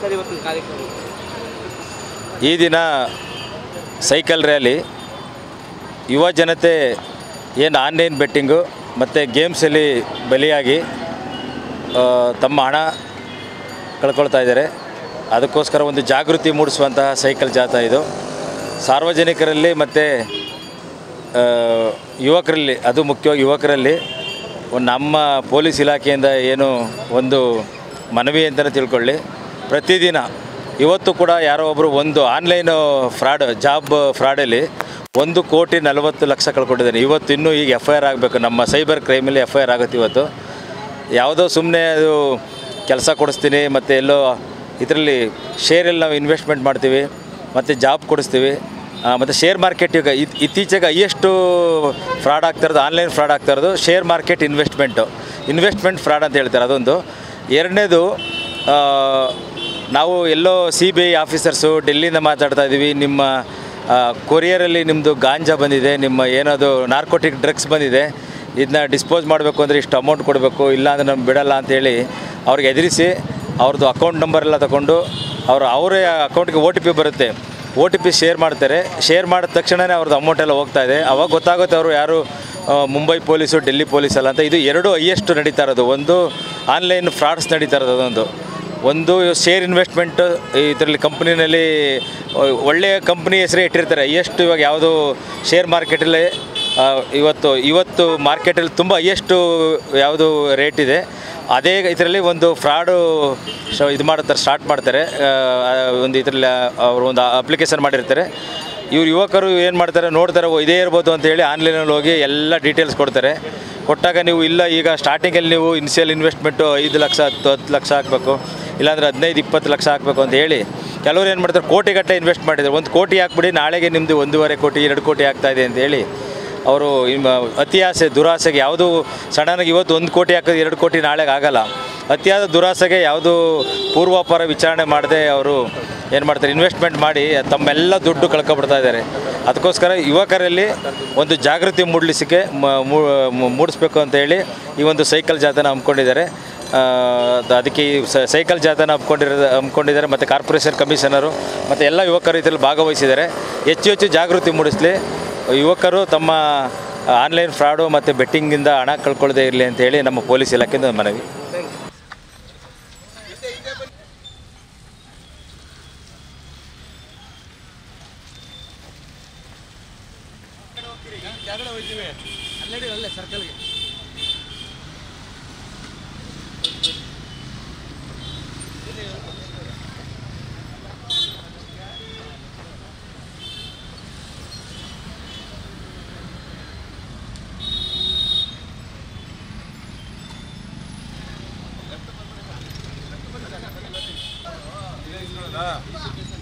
Sir ಇವತ್ತಿನ ಕಾರ್ಯಕ್ರಮ ಈ ದಿನ ಸೈಕಲ್ ರ್ಯಾಲಿ ಯುವ ಜನತೆ ಏನು ಆನ್ಲೈನ್ ಬೆಟ್ಟಿಂಗು ಮತ್ತು ಗೇಮ್ಸಲ್ಲಿ ಬಲಿಯಾಗಿ ತಮ್ಮ ಹಣ ಕಳ್ಕೊಳ್ತಾ ಇದ್ದಾರೆ. ಅದಕ್ಕೋಸ್ಕರ ಒಂದು ಜಾಗೃತಿ ಮೂಡಿಸುವಂತಹ ಸೈಕಲ್ ಜಾಥಾ ಇದು. ಸಾರ್ವಜನಿಕರಲ್ಲಿ ಮತ್ತು ಯುವಕರಲ್ಲಿ, ಅದು ಮುಖ್ಯವಾಗಿ ಯುವಕರಲ್ಲಿ ನಮ್ಮ ಪೊಲೀಸ್ ಇಲಾಖೆಯಿಂದ ಏನು ಒಂದು ಮನವಿ ಅಂತಲೇ ತಿಳ್ಕೊಳ್ಳಿ. ಪ್ರತಿದಿನ ಇವತ್ತು ಕೂಡ ಯಾರೋ ಒಬ್ಬರು ಒಂದು ಆನ್ಲೈನು ಜಾಬ್ ಫ್ರಾಡಲ್ಲಿ 1,40,00,000 ಕಳ್ಕೊಂಡಿದ್ದಾನೆ. ಇವತ್ತು ಇನ್ನೂ ಈಗ FIR ಆಗಬೇಕು, ನಮ್ಮ ಸೈಬರ್ ಕ್ರೈಮಲ್ಲಿ FIR ಆಗುತ್ತೆ. ಇವತ್ತು ಯಾವುದೋ ಸುಮ್ಮನೆ ಅದು ಕೆಲಸ ಕೊಡಿಸ್ತೀನಿ ಮತ್ತು ಎಲ್ಲೋ ಇದರಲ್ಲಿ ಶೇರಲ್ಲಿ ನಾವು ಇನ್ವೆಸ್ಟ್ಮೆಂಟ್ ಮಾಡ್ತೀವಿ ಮತ್ತು ಜಾಬ್ ಕೊಡಿಸ್ತೀವಿ. ಮತ್ತು ಶೇರ್ ಮಾರ್ಕೆಟ್ ಈಗ ಇತ್ತೀಚೆಗೆ ಹೈಯೆಸ್ಟು ಫ್ರಾಡ್ ಆಗ್ತಾಯಿರೋದು, ಆನ್ಲೈನ್ ಫ್ರಾಡ್ ಆಗ್ತಾಯಿರೋದು ಶೇರ್ ಮಾರ್ಕೆಟ್ ಇನ್ವೆಸ್ಟ್ಮೆಂಟ್ ಫ್ರಾಡ್ ಅಂತ ಹೇಳ್ತಾರೆ. ಅದೊಂದು. ಎರಡನೇದು, ನಾವು ಎಲ್ಲೋ CBI ಆಫೀಸರ್ಸು ಡೆಲ್ಲಿಯಿಂದ ಮಾತಾಡ್ತಾ ಇದ್ದೀವಿ, ನಿಮ್ಮ ಕೊರಿಯರಲ್ಲಿ ನಿಮ್ಮದು ಗಾಂಜಾ ಬಂದಿದೆ, ನಿಮ್ಮ ಏನದು ನಾರ್ಕೋಟಿಕ್ ಡ್ರಗ್ಸ್ ಬಂದಿದೆ, ಇದನ್ನ ಡಿಸ್ಪೋಸ್ ಮಾಡಬೇಕು ಅಂದರೆ ಇಷ್ಟು ಅಮೌಂಟ್ ಕೊಡಬೇಕು, ಇಲ್ಲ ಅಂದರೆ ನಮ್ಗೆ ಬಿಡಲ್ಲ ಅಂತೇಳಿ ಅವ್ರಿಗೆ ಎದುರಿಸಿ ಅವ್ರದ್ದು ಅಕೌಂಟ್ ನಂಬರ್ ಎಲ್ಲ ತಗೊಂಡು ಅವರೇ ಅಕೌಂಟ್ಗೆ OTP ಬರುತ್ತೆ, OTP ಶೇರ್ ಮಾಡ್ತಾರೆ. ಶೇರ್ ಮಾಡಿದ ತಕ್ಷಣವೇ ಅವ್ರದ್ದು ಅಮೌಂಟ್ ಎಲ್ಲ ಹೋಗ್ತಾ ಇದೆ. ಅವಾಗ ಗೊತ್ತಾಗುತ್ತೆ ಅವರು ಯಾರು ಮುಂಬೈ ಪೊಲೀಸು, ಡೆಲ್ಲಿ ಪೊಲೀಸಲ್ಲ ಅಂತ. ಇದು ಎರಡು ಹೈಯೆಸ್ಟ್ ನಡೀತಾ ಇರೋದು. ಒಂದು ಆನ್ಲೈನ್ ಫ್ರಾಡ್ಸ್ ನಡೀತಾ ಇರೋದು, ಒಂದು ಶೇರ್ ಇನ್ವೆಸ್ಟ್ಮೆಂಟ್. ಇದರಲ್ಲಿ ಕಂಪ್ನಿನಲ್ಲಿ ಒಳ್ಳೆಯ ಕಂಪ್ನಿ ಹೆಸರೇ ಇಟ್ಟಿರ್ತಾರೆ. ಹೈಯೆಸ್ಟ್ ಇವಾಗ ಯಾವುದು ಶೇರ್ ಮಾರ್ಕೆಟಲ್ಲಿ ಇವತ್ತು ಮಾರ್ಕೆಟಲ್ಲಿ ತುಂಬ ಹೈಯೆಸ್ಟು ಯಾವುದು ರೇಟ್ ಇದೆ, ಅದೇ ಇದರಲ್ಲಿ ಒಂದು ಫ್ರಾಡು ಸ್ಟಾರ್ಟ್ ಮಾಡ್ತಾರೆ. ಒಂದು ಇದರಲ್ಲಿ ಅವರು ಒಂದು ಅಪ್ಲಿಕೇಶನ್ ಮಾಡಿರ್ತಾರೆ. ಯುವಕರು ಏನು ಮಾಡ್ತಾರೆ, ನೋಡ್ತಾರೆ ಇದೇ ಇರ್ಬೋದು ಅಂತೇಳಿ ಆನ್ಲೈನಲ್ಲಿ ಹೋಗಿ ಎಲ್ಲ ಡೀಟೇಲ್ಸ್ ಕೊಡ್ತಾರೆ. ಕೊಟ್ಟಾಗ ನೀವು ಇಲ್ಲ, ಈಗ ಸ್ಟಾರ್ಟಿಂಗಲ್ಲಿ ನೀವು ಇನಿಷಿಯಲ್ ಇನ್ವೆಸ್ಟ್ಮೆಂಟು 5 ಲಕ್ಷ 10 ಲಕ್ಷ ಹಾಕಬೇಕು, ಇಲ್ಲಾಂದರೆ 15-20 ಲಕ್ಷ ಹಾಕಬೇಕು ಅಂತ ಹೇಳಿ ಕೆಲವರು ಏನು ಮಾಡ್ತಾರೆ, ಕೋಟಿಗಟ್ಟಲೆ ಇನ್ವೆಸ್ಟ್ ಮಾಡಿದ್ದಾರೆ. 1 ಕೋಟಿ ಹಾಕ್ಬಿಡಿ, ನಾಳೆಗೆ ನಿಮ್ಮದು 1.5 ಕೋಟಿ 2 ಕೋಟಿ ಆಗ್ತಾಯಿದೆ ಅಂತೇಳಿ ಅವರು ಅತಿಯಾಸೆ ದುರಾಸೆಗೆ ಯಾವುದು ಸಡನ್ನಾಗಿ ಇವತ್ತು 1 ಕೋಟಿ ಹಾಕೋದು 2 ಕೋಟಿ ನಾಳೆಗೆ ಆಗೋಲ್ಲ. ಅತಿಯಾದ ದುರಾಸೆಗೆ ಯಾವುದು ಪೂರ್ವಾಪರ ವಿಚಾರಣೆ ಮಾಡದೆ ಅವರು ಏನು ಮಾಡ್ತಾರೆ, ಇನ್ವೆಸ್ಟ್ಮೆಂಟ್ ಮಾಡಿ ತಮ್ಮೆಲ್ಲ ದುಡ್ಡು ಕಳ್ಕೊಬಿಡ್ತಾ ಇದ್ದಾರೆ. ಅದಕ್ಕೋಸ್ಕರ ಯುವಕರಲ್ಲಿ ಒಂದು ಜಾಗೃತಿ ಮೂಡಿಸ್ಬೇಕು ಅಂತೇಳಿ ಈ ಒಂದು ಸೈಕಲ್ ಜಾಥಾನ ಹಮ್ಮಿಕೊಂಡಿದ್ದಾರೆ. ಅದಕ್ಕೆ ಈ ಸೈಕಲ್ ಜಾಥಾನ ಹಮ್ಮಿಕೊಂಡಿದ್ದಾರೆ. ಮತ್ತು ಕಾರ್ಪೊರೇಷನ್ ಕಮಿಷನರು ಮತ್ತು ಎಲ್ಲ ಯುವಕರು ಇದರಲ್ಲಿ ಭಾಗವಹಿಸಿದ್ದಾರೆ. ಹೆಚ್ಚು ಜಾಗೃತಿ ಮೂಡಿಸಲಿ, ಯುವಕರು ತಮ್ಮ ಆನ್ಲೈನ್ ಫ್ರಾಡು ಮತ್ತು ಬೆಟ್ಟಿಂಗಿಂದ ಹಣ ಕಳ್ಕೊಳ್ಳದೆ ಇರಲಿ ಅಂತೇಳಿ ನಮ್ಮ ಪೊಲೀಸ್ ಇಲಾಖೆಯಿಂದ ಮನವಿ. हाँ